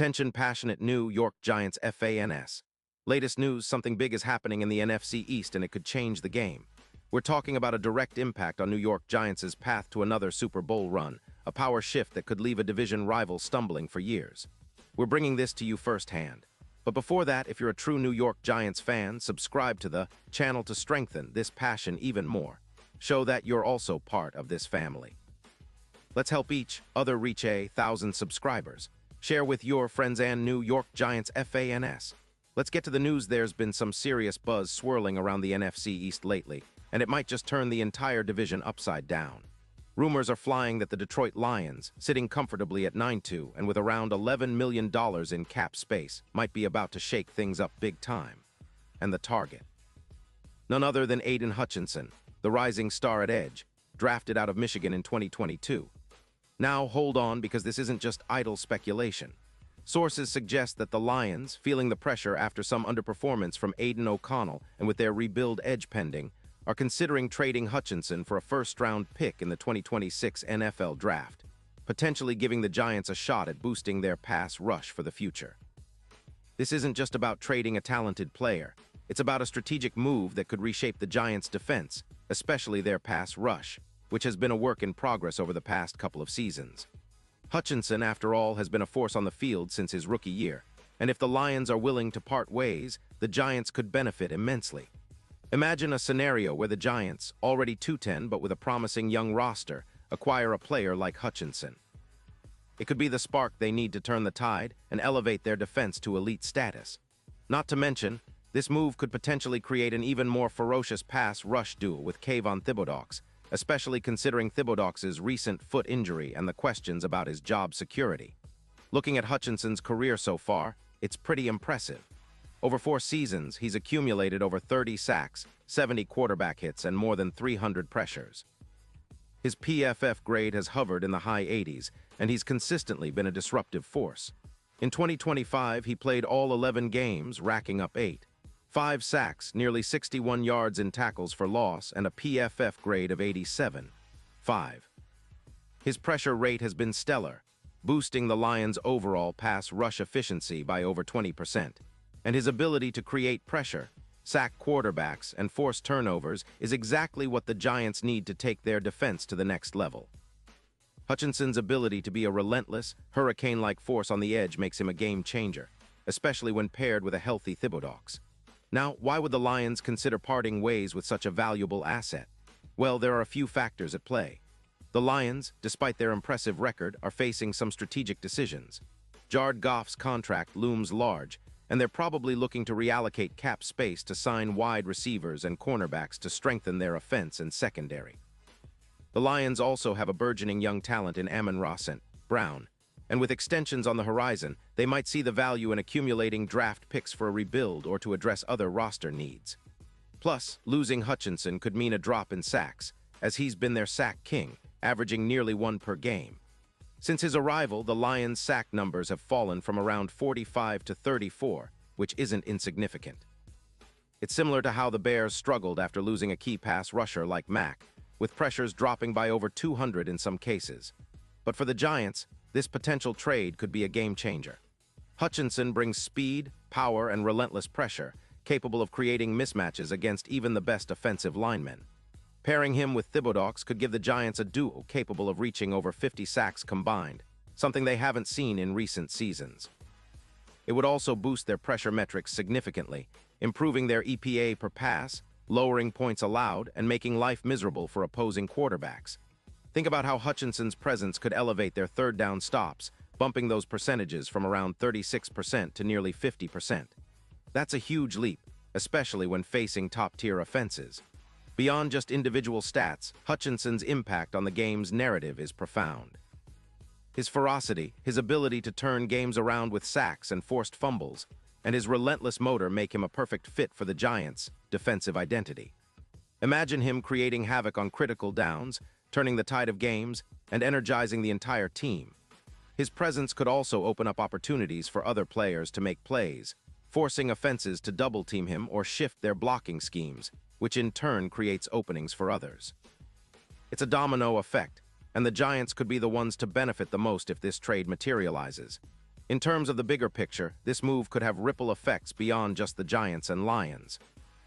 Attention passionate New York Giants fans. Latest news, something big is happening in the NFC East and it could change the game. We're talking about a direct impact on New York Giants' path to another Super Bowl run, a power shift that could leave a division rival stumbling for years. We're bringing this to you firsthand. But before that, if you're a true New York Giants fan, subscribe to the channel to strengthen this passion even more. Show that you're also part of this family. Let's help each other reach 1,000 subscribers. Share with your friends and New York Giants fans. Let's get to the news. There's been some serious buzz swirling around the NFC East lately, and it might just turn the entire division upside down. Rumors are flying that the Detroit Lions, sitting comfortably at 9-2 and with around $11 million in cap space, might be about to shake things up big time. And the target? None other than Aiden Hutchinson, the rising star at edge, drafted out of Michigan in 2022. Now, hold on, because this isn't just idle speculation. Sources suggest that the Lions, feeling the pressure after some underperformance from Aiden O'Connell and with their rebuild edge pending, are considering trading Hutchinson for a first-round pick in the 2026 NFL Draft, potentially giving the Giants a shot at boosting their pass rush for the future. This isn't just about trading a talented player. It's about a strategic move that could reshape the Giants' defense, especially their pass rush, which has been a work in progress over the past couple of seasons. Hutchinson, after all, has been a force on the field since his rookie year, and if the Lions are willing to part ways, the Giants could benefit immensely. Imagine a scenario where the Giants, already 2-10 but with a promising young roster, acquire a player like Hutchinson. It could be the spark they need to turn the tide and elevate their defense to elite status. Not to mention, this move could potentially create an even more ferocious pass rush duel with Kayvon Thibodeaux, especially considering Thibodeaux' recent foot injury and the questions about his job security. Looking at Hutchinson's career so far, it's pretty impressive. Over 4 seasons, he's accumulated over 30 sacks, 70 quarterback hits, and more than 300 pressures. His PFF grade has hovered in the high 80s, and he's consistently been a disruptive force. In 2025, he played all 11 games, racking up 5 sacks, nearly 61 yards in tackles for loss, and a PFF grade of 87.5. His pressure rate has been stellar, boosting the Lions' overall pass rush efficiency by over 20%. And his ability to create pressure, sack quarterbacks, and force turnovers is exactly what the Giants need to take their defense to the next level. Hutchinson's ability to be a relentless, hurricane-like force on the edge makes him a game changer, especially when paired with a healthy Thibodeaux. Now, why would the Lions consider parting ways with such a valuable asset? Well, there are a few factors at play. The Lions, despite their impressive record, are facing some strategic decisions. Jared Goff's contract looms large, and they're probably looking to reallocate cap space to sign wide receivers and cornerbacks to strengthen their offense and secondary. The Lions also have a burgeoning young talent in Amon-Ra St. Brown, and with extensions on the horizon, they might see the value in accumulating draft picks for a rebuild or to address other roster needs. Plus, losing Hutchinson could mean a drop in sacks, as he's been their sack king, averaging nearly 1 per game. Since his arrival, the Lions' sack numbers have fallen from around 45 to 34, which isn't insignificant. It's similar to how the Bears struggled after losing a key pass rusher like Mack, with pressures dropping by over 200 in some cases. But for the Giants, this potential trade could be a game-changer. Hutchinson brings speed, power, and relentless pressure, capable of creating mismatches against even the best offensive linemen. Pairing him with Thibodeaux could give the Giants a duo capable of reaching over 50 sacks combined, something they haven't seen in recent seasons. It would also boost their pressure metrics significantly, improving their EPA per pass, lowering points allowed, and making life miserable for opposing quarterbacks. Think about how Hutchinson's presence could elevate their third down stops, bumping those percentages from around 36% to nearly 50%. That's a huge leap, especially when facing top-tier offenses. Beyond just individual stats, Hutchinson's impact on the game's narrative is profound. His ferocity, his ability to turn games around with sacks and forced fumbles, and his relentless motor make him a perfect fit for the Giants' defensive identity. Imagine him creating havoc on critical downs, turning the tide of games, and energizing the entire team. His presence could also open up opportunities for other players to make plays, forcing offenses to double-team him or shift their blocking schemes, which in turn creates openings for others. It's a domino effect, and the Giants could be the ones to benefit the most if this trade materializes. In terms of the bigger picture, this move could have ripple effects beyond just the Giants and Lions.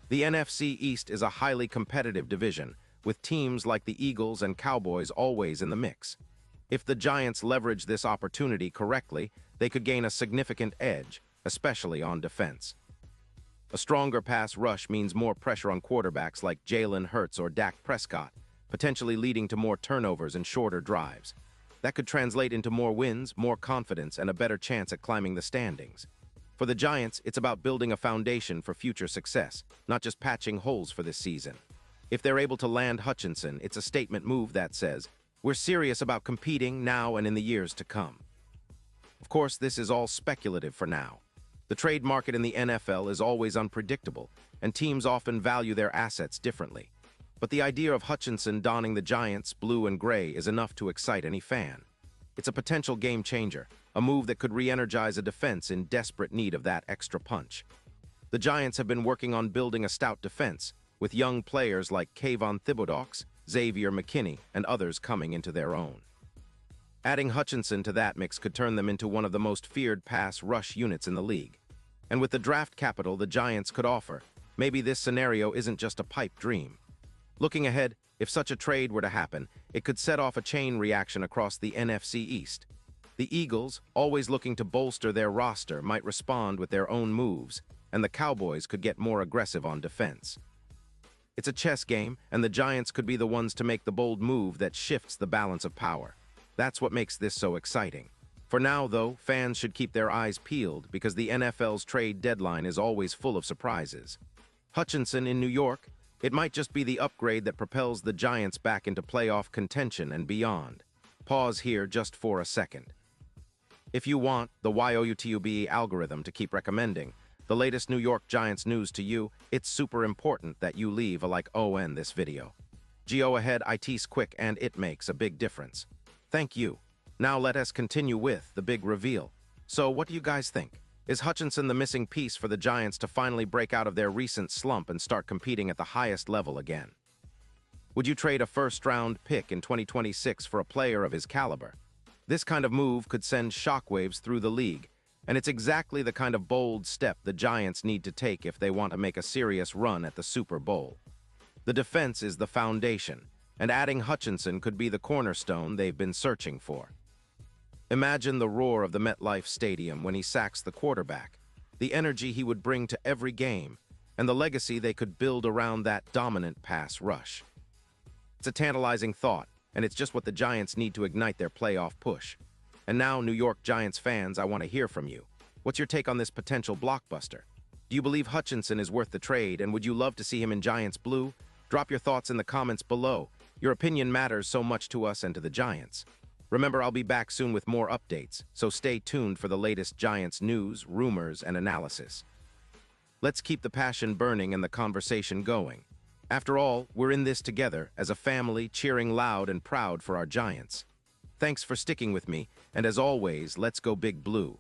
The NFC East is a highly competitive division, with teams like the Eagles and Cowboys always in the mix. If the Giants leverage this opportunity correctly, they could gain a significant edge, especially on defense. A stronger pass rush means more pressure on quarterbacks like Jalen Hurts or Dak Prescott, potentially leading to more turnovers and shorter drives. That could translate into more wins, more confidence, and a better chance at climbing the standings. For the Giants, it's about building a foundation for future success, not just patching holes for this season. If they're able to land Hutchinson, it's a statement move that says, we're serious about competing now and in the years to come. Of course, this is all speculative for now. The trade market in the NFL is always unpredictable, and teams often value their assets differently. But the idea of Hutchinson donning the Giants' blue and gray is enough to excite any fan. It's a potential game changer, a move that could re-energize a defense in desperate need of that extra punch. The Giants have been working on building a stout defense, with young players like Kayvon Thibodeaux, Xavier McKinney, and others coming into their own. Adding Hutchinson to that mix could turn them into one of the most feared pass rush units in the league. And with the draft capital the Giants could offer, maybe this scenario isn't just a pipe dream. Looking ahead, if such a trade were to happen, it could set off a chain reaction across the NFC East. The Eagles, always looking to bolster their roster, might respond with their own moves, and the Cowboys could get more aggressive on defense. It's a chess game, and the Giants could be the ones to make the bold move that shifts the balance of power. That's what makes this so exciting. For now, though, fans should keep their eyes peeled because the NFL's trade deadline is always full of surprises. Hutchinson in New York, it might just be the upgrade that propels the Giants back into playoff contention and beyond. Pause here just for a second. If you want the YOUTUBE algorithm to keep recommending the latest New York Giants news to you, it's super important that you leave a like on this video. Go ahead, it's quick and it makes a big difference. Thank you. Now let us continue with the big reveal. So what do you guys think? Is Hutchinson the missing piece for the Giants to finally break out of their recent slump and start competing at the highest level again? Would you trade a first-round pick in 2026 for a player of his caliber? This kind of move could send shockwaves through the league, and it's exactly the kind of bold step the Giants need to take if they want to make a serious run at the Super Bowl. The defense is the foundation, and adding Hutchinson could be the cornerstone they've been searching for. Imagine the roar of the MetLife Stadium when he sacks the quarterback, the energy he would bring to every game, and the legacy they could build around that dominant pass rush. It's a tantalizing thought, and it's just what the Giants need to ignite their playoff push. And now, New York Giants fans, I want to hear from you. What's your take on this potential blockbuster? Do you believe Hutchinson is worth the trade, and would you love to see him in Giants blue? Drop your thoughts in the comments below. Your opinion matters so much to us and to the Giants. Remember, I'll be back soon with more updates, so stay tuned for the latest Giants news, rumors, and analysis. Let's keep the passion burning and the conversation going. After all, we're in this together as a family, cheering loud and proud for our Giants. Thanks for sticking with me, and as always, let's go Big Blue.